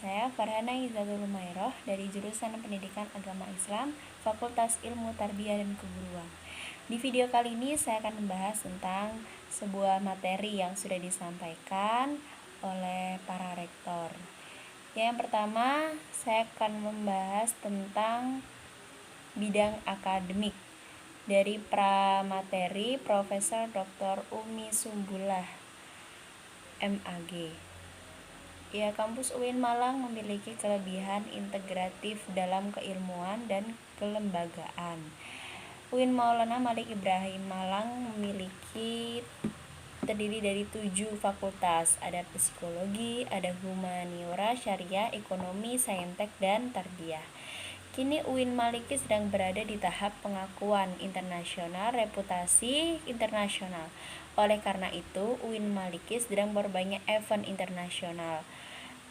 saya Farhana Izatul Humayroh dari jurusan Pendidikan Agama Islam, Fakultas Ilmu Tarbiyah dan Keguruan. Di video kali ini saya akan membahas tentang sebuah materi yang sudah disampaikan oleh para rektor. Yang pertama, saya akan membahas tentang bidang akademik dari pramateri Profesor Dr. Umi Sumbullah, MAG. Ya, kampus UIN Malang memiliki kelebihan integratif dalam keilmuan dan kelembagaan. UIN Maulana Malik Ibrahim Malang terdiri dari 7 fakultas, ada psikologi, ada humaniora, syariah, ekonomi, saintek, dan tarbiyah. Kini UIN Maliki sedang berada di tahap pengakuan internasional, reputasi internasional. Oleh karena itu, UIN Maliki sedang berbanyak event internasional,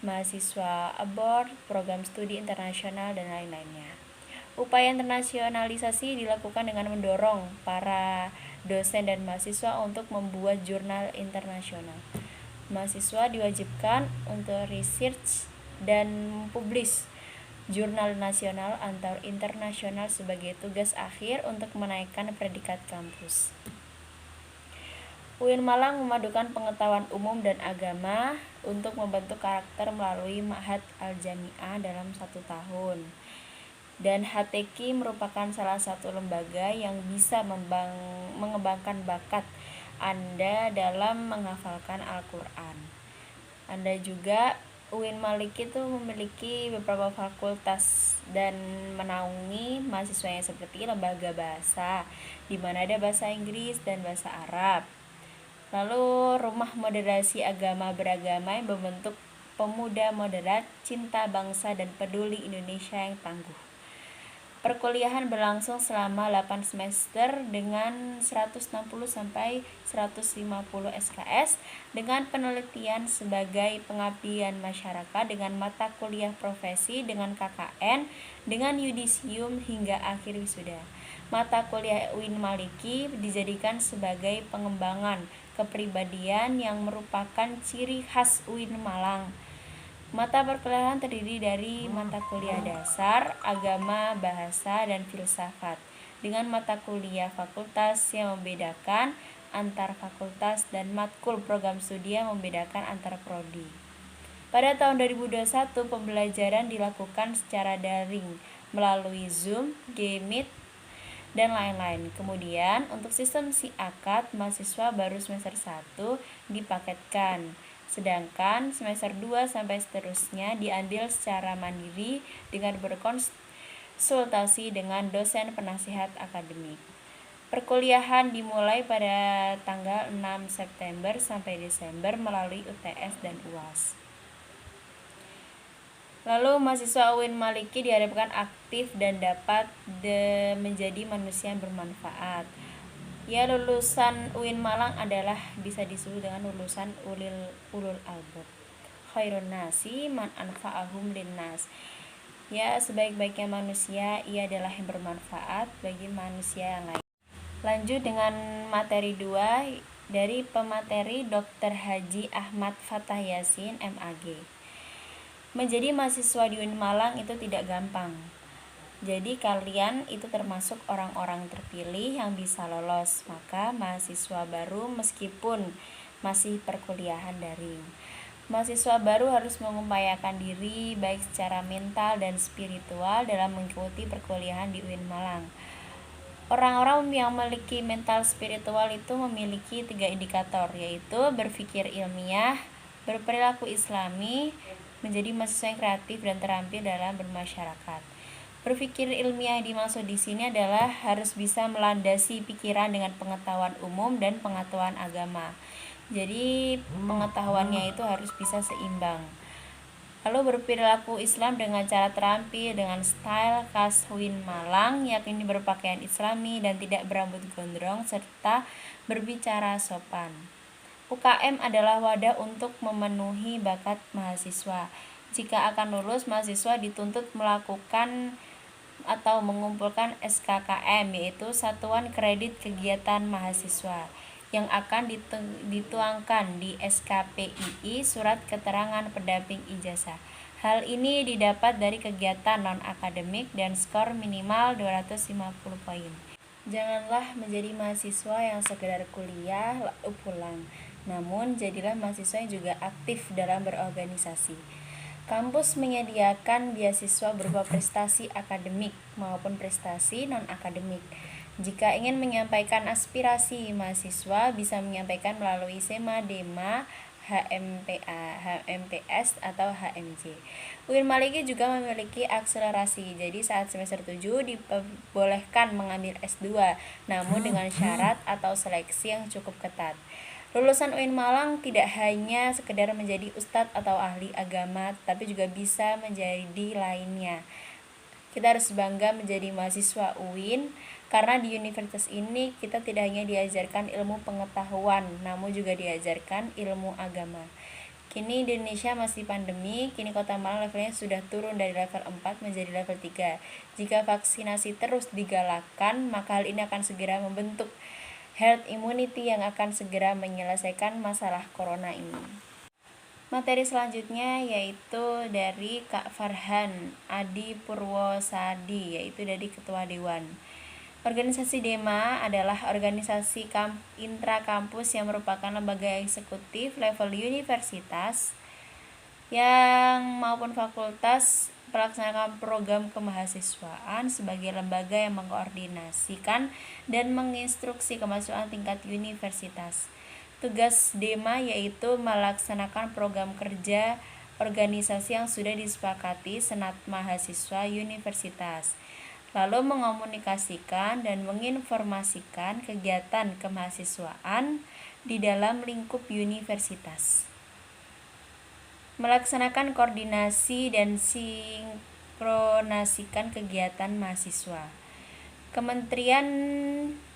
mahasiswa abroad, program studi internasional, dan lain-lainnya. Upaya internasionalisasi dilakukan dengan mendorong para dosen dan mahasiswa untuk membuat jurnal internasional. Mahasiswa diwajibkan untuk research dan publish jurnal nasional atau internasional sebagai tugas akhir untuk menaikkan predikat kampus. UIN Malang memadukan pengetahuan umum dan agama untuk membentuk karakter melalui Ma'had Al-Jami'ah dalam 1 tahun. Dan HTQ merupakan salah satu lembaga yang bisa mengembangkan bakat Anda dalam menghafalkan Al-Quran. Anda juga UIN Malik itu memiliki beberapa fakultas dan menaungi mahasiswanya seperti lembaga bahasa, di mana ada bahasa Inggris dan bahasa Arab. Lalu rumah moderasi agama beragama yang membentuk pemuda moderat, cinta bangsa dan peduli Indonesia yang tangguh. Perkuliahan berlangsung selama 8 semester dengan 160 sampai 150 SKS dengan penelitian sebagai pengabdian masyarakat dengan mata kuliah profesi dengan KKN dengan yudisium hingga akhir wisuda. Mata kuliah UIN Maliki dijadikan sebagai pengembangan kepribadian yang merupakan ciri khas UIN Malang. Mata perkuliahan terdiri dari mata kuliah dasar, agama, bahasa, dan filsafat, dengan mata kuliah fakultas yang membedakan antar fakultas dan matkul program studi yang membedakan antar prodi. Pada tahun 2021, pembelajaran dilakukan secara daring melalui Zoom, Gmeet, dan lain-lain. Kemudian, untuk sistem SIAKAD, mahasiswa baru semester 1 dipaketkan. Sedangkan semester 2 sampai seterusnya diambil secara mandiri dengan berkonsultasi dengan dosen penasihat akademik. Perkuliahan dimulai pada tanggal 6 September sampai Desember melalui UTS dan UAS. Lalu mahasiswa UIN Maliki diharapkan aktif dan dapat menjadi manusia yang bermanfaat. Ya, lulusan UIN Malang adalah bisa disebut dengan lulusan ulul albab. Khairun nasi man anfa'ahum linnas. Ya, sebaik-baiknya manusia ia adalah yang bermanfaat bagi manusia yang lain. Lanjut dengan materi 2 dari pemateri Dr. Haji Ahmad Fathah Yasin, MAG. Menjadi mahasiswa di UIN Malang itu tidak gampang. Jadi kalian itu termasuk orang-orang terpilih yang bisa lolos. Maka mahasiswa baru meskipun masih perkuliahan daring, mahasiswa baru harus mengupayakan diri baik secara mental dan spiritual dalam mengikuti perkuliahan di UIN Malang. Orang-orang yang memiliki mental spiritual itu memiliki 3 indikator, yaitu berpikir ilmiah, berperilaku islami, menjadi mahasiswa yang kreatif dan terampil dalam bermasyarakat. Berpikir ilmiah yang dimaksud di sini adalah harus bisa melandasi pikiran dengan pengetahuan umum dan pengetahuan agama. Jadi pengetahuannya itu harus bisa seimbang. Lalu berperilaku Islam dengan cara terampil dengan style khas UIN Malang, yakni berpakaian islami dan tidak berambut gondrong serta berbicara sopan. UKM adalah wadah untuk memenuhi bakat mahasiswa. Jika akan lulus, mahasiswa dituntut melakukan atau mengumpulkan SKKM, yaitu Satuan Kredit Kegiatan Mahasiswa, yang akan dituangkan di SKPII Surat Keterangan Pendamping Ijazah. Hal ini didapat dari kegiatan non-akademik dan skor minimal 250 poin. Janganlah menjadi mahasiswa yang sekedar kuliah lalu pulang, namun jadilah mahasiswa yang juga aktif dalam berorganisasi. Kampus menyediakan beasiswa berupa prestasi akademik maupun prestasi non-akademik. Jika ingin menyampaikan aspirasi mahasiswa, bisa menyampaikan melalui SEMA, DEMA, HMPA, HMPS atau HMJ. UIN Maliki juga memiliki akselerasi. Jadi saat semester 7 diperbolehkan mengambil S2, namun dengan syarat atau seleksi yang cukup ketat. Lulusan UIN Malang tidak hanya sekedar menjadi ustadz atau ahli agama, tapi juga bisa menjadi lainnya. Kita harus bangga menjadi mahasiswa UIN, karena di universitas ini kita tidak hanya diajarkan ilmu pengetahuan, namun juga diajarkan ilmu agama. Kini di Indonesia masih pandemi, kini Kota Malang levelnya sudah turun dari level 4 menjadi level 3. Jika vaksinasi terus digalakkan, maka hal ini akan segera membentuk herd immunity yang akan segera menyelesaikan masalah corona ini. Materi selanjutnya yaitu dari Kak Farhan Adi Purwosadi, yaitu dari Ketua Dewan. Organisasi DEMA adalah organisasi intrakampus yang merupakan lembaga eksekutif level universitas yang maupun fakultas pelaksana program kemahasiswaan sebagai lembaga yang mengkoordinasikan dan menginstruksi kemahasiswaan tingkat universitas. Tugas DEMA yaitu melaksanakan program kerja organisasi yang sudah disepakati Senat Mahasiswa Universitas, lalu mengomunikasikan dan menginformasikan kegiatan kemahasiswaan di dalam lingkup universitas, melaksanakan koordinasi dan sinkronasikan kegiatan mahasiswa. Kementerian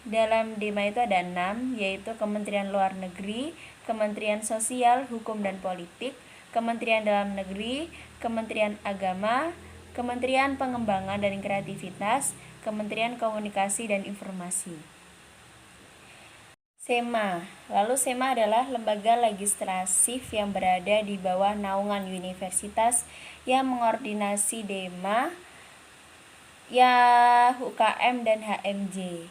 dalam DEMA itu ada 6, yaitu Kementerian Luar Negeri, Kementerian Sosial, Hukum dan Politik, Kementerian Dalam Negeri, Kementerian Agama, Kementerian Pengembangan dan Kreativitas, Kementerian Komunikasi dan Informasi. SEMA. Lalu SEMA adalah lembaga legislatif yang berada di bawah naungan universitas yang mengordinasi DEMA, UKM dan HMJ.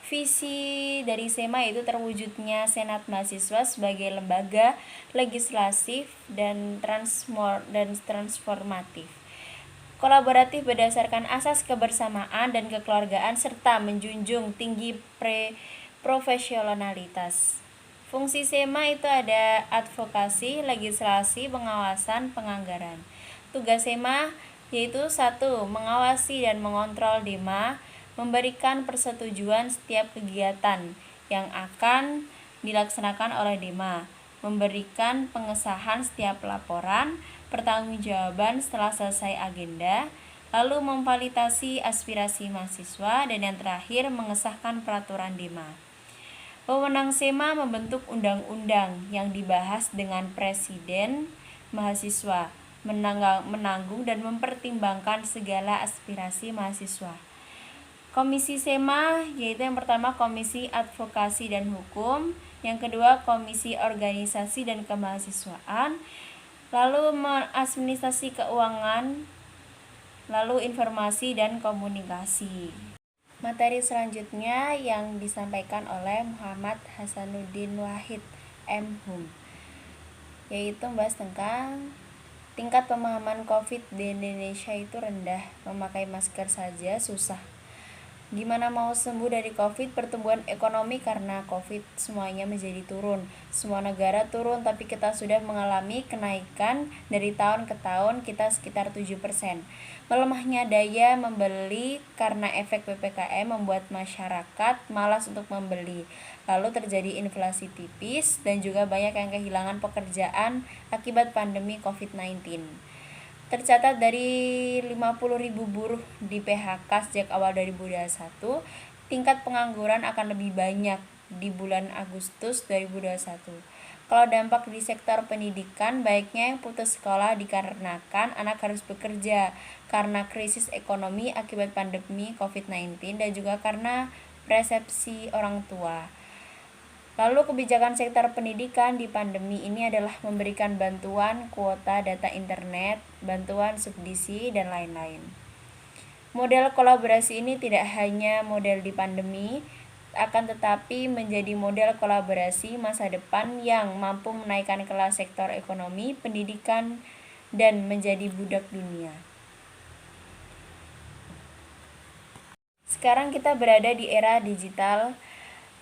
Visi dari SEMA itu terwujudnya Senat Mahasiswa sebagai lembaga legislatif dan transformatif, kolaboratif berdasarkan asas kebersamaan dan kekeluargaan serta menjunjung tinggi profesionalitas. Fungsi SEMA itu ada advokasi, legislasi, pengawasan, penganggaran. Tugas SEMA yaitu 1. Mengawasi dan mengontrol DEMA, memberikan persetujuan setiap kegiatan yang akan dilaksanakan oleh DEMA, memberikan pengesahan setiap laporan, pertanggungjawaban setelah selesai agenda, lalu memvalidasi aspirasi mahasiswa, dan yang terakhir mengesahkan peraturan DEMA. Wewenang SEMA membentuk undang-undang yang dibahas dengan presiden mahasiswa, menanggung dan mempertimbangkan segala aspirasi mahasiswa. Komisi SEMA yaitu yang pertama Komisi Advokasi dan Hukum, yang kedua Komisi Organisasi dan Kemahasiswaan, lalu administrasi keuangan, lalu informasi dan komunikasi. Materi selanjutnya yang disampaikan oleh Muhammad Hasanuddin Wahid, M.Hum, yaitu membahas tentang tingkat pemahaman COVID di Indonesia itu rendah, memakai masker saja susah. Gimana mau sembuh dari COVID? Pertumbuhan ekonomi karena COVID semuanya menjadi turun. Semua negara turun, tapi kita sudah mengalami kenaikan dari tahun ke tahun kita sekitar 7%. Melemahnya daya membeli karena efek PPKM membuat masyarakat malas untuk membeli. Lalu terjadi inflasi tipis dan juga banyak yang kehilangan pekerjaan akibat pandemi COVID-19. Tercatat dari 50.000 buruh di PHK sejak awal 2021, tingkat pengangguran akan lebih banyak di bulan Agustus 2021. Kalau dampak di sektor pendidikan, baiknya yang putus sekolah dikarenakan anak harus bekerja karena krisis ekonomi akibat pandemi COVID-19 dan juga karena persepsi orang tua. Lalu kebijakan sektor pendidikan di pandemi ini adalah memberikan bantuan kuota data internet, bantuan subsidi, dan lain-lain. Model kolaborasi ini tidak hanya model di pandemi, akan tetapi menjadi model kolaborasi masa depan yang mampu menaikkan kelas sektor ekonomi, pendidikan, dan menjadi budak dunia. Sekarang kita berada di era digital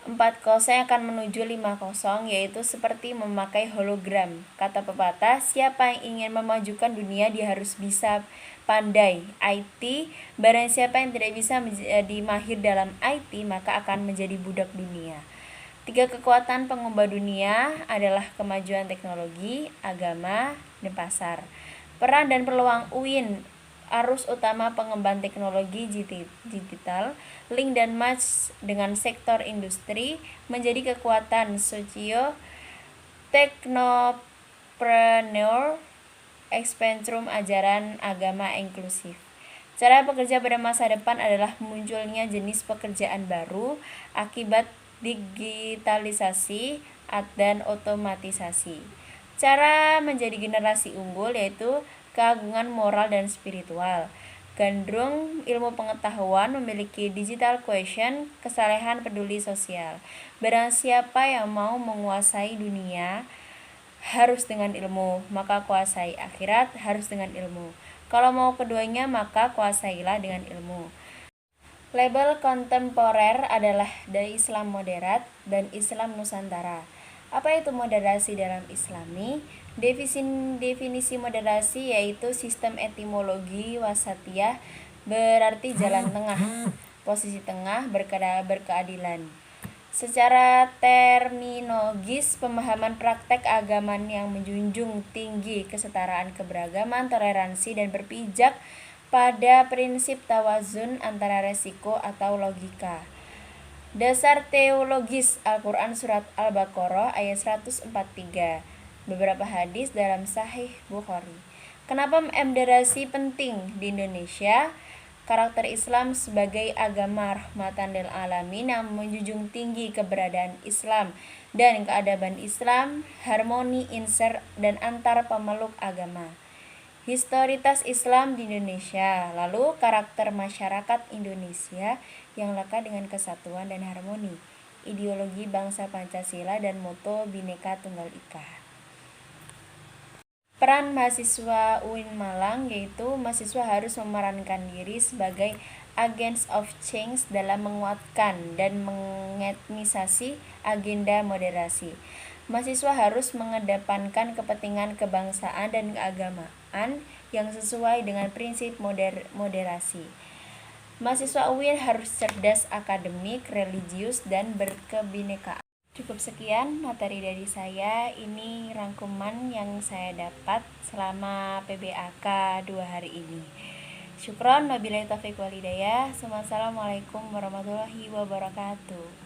4.0 akan menuju 5.0, yaitu seperti memakai hologram. Kata pepatah, siapa yang ingin memajukan dunia dia harus bisa pandai IT. Barang siapa yang tidak bisa menjadi mahir dalam IT, maka akan menjadi budak dunia. 3 kekuatan pengubah dunia adalah kemajuan teknologi, agama, dan pasar. Peran dan peluang UIN, arus utama pengembangan teknologi digital, link dan match dengan sektor industri, menjadi kekuatan socio teknopreneur, ekspensrum ajaran agama inklusif. Cara bekerja pada masa depan adalah munculnya jenis pekerjaan baru akibat digitalisasi dan otomatisasi. Cara menjadi generasi unggul yaitu keagungan moral dan spiritual. Gandrung ilmu pengetahuan memiliki digital quotient, kesalehan peduli sosial. Barang siapa yang mau menguasai dunia harus dengan ilmu, maka kuasai akhirat harus dengan ilmu. Kalau mau keduanya, maka kuasailah dengan ilmu. Label kontemporer adalah dari Islam moderat dan Islam Nusantara. Apa itu moderasi dalam Islami? Definisi moderasi yaitu sistem etimologi wasatiyah, berarti jalan tengah, posisi tengah, berkeadilan. Secara terminologis, pemahaman praktek agama yang menjunjung tinggi kesetaraan, keberagaman, toleransi, dan berpijak pada prinsip tawazun antara resiko atau logika. Dasar teologis Al-Quran Surat Al-Baqarah ayat 143. Beberapa hadis dalam Sahih Bukhari. Kenapa moderasi penting di Indonesia? Karakter Islam sebagai agama rahmatan lil alamin yang menjunjung tinggi keberadaan Islam dan keadaban Islam, harmoni inser dan antar pemeluk agama. Historitas Islam di Indonesia, lalu karakter masyarakat Indonesia yang lekat dengan kesatuan dan harmoni, ideologi bangsa Pancasila dan moto Bhinneka Tunggal Ika. Peran mahasiswa UIN Malang yaitu mahasiswa harus memerankan diri sebagai agents of change dalam menguatkan dan mengetnisasi agenda moderasi. Mahasiswa harus mengedepankan kepentingan kebangsaan dan keagamaan yang sesuai dengan prinsip moderasi. Mahasiswa UIN harus cerdas akademik, religius, dan berkebinekaan. Cukup sekian materi dari saya. Ini rangkuman yang saya dapat selama PBAK 2 hari ini. Syukron, wabillahi taufiq wal hidayah. Assalamualaikum warahmatullahi wabarakatuh.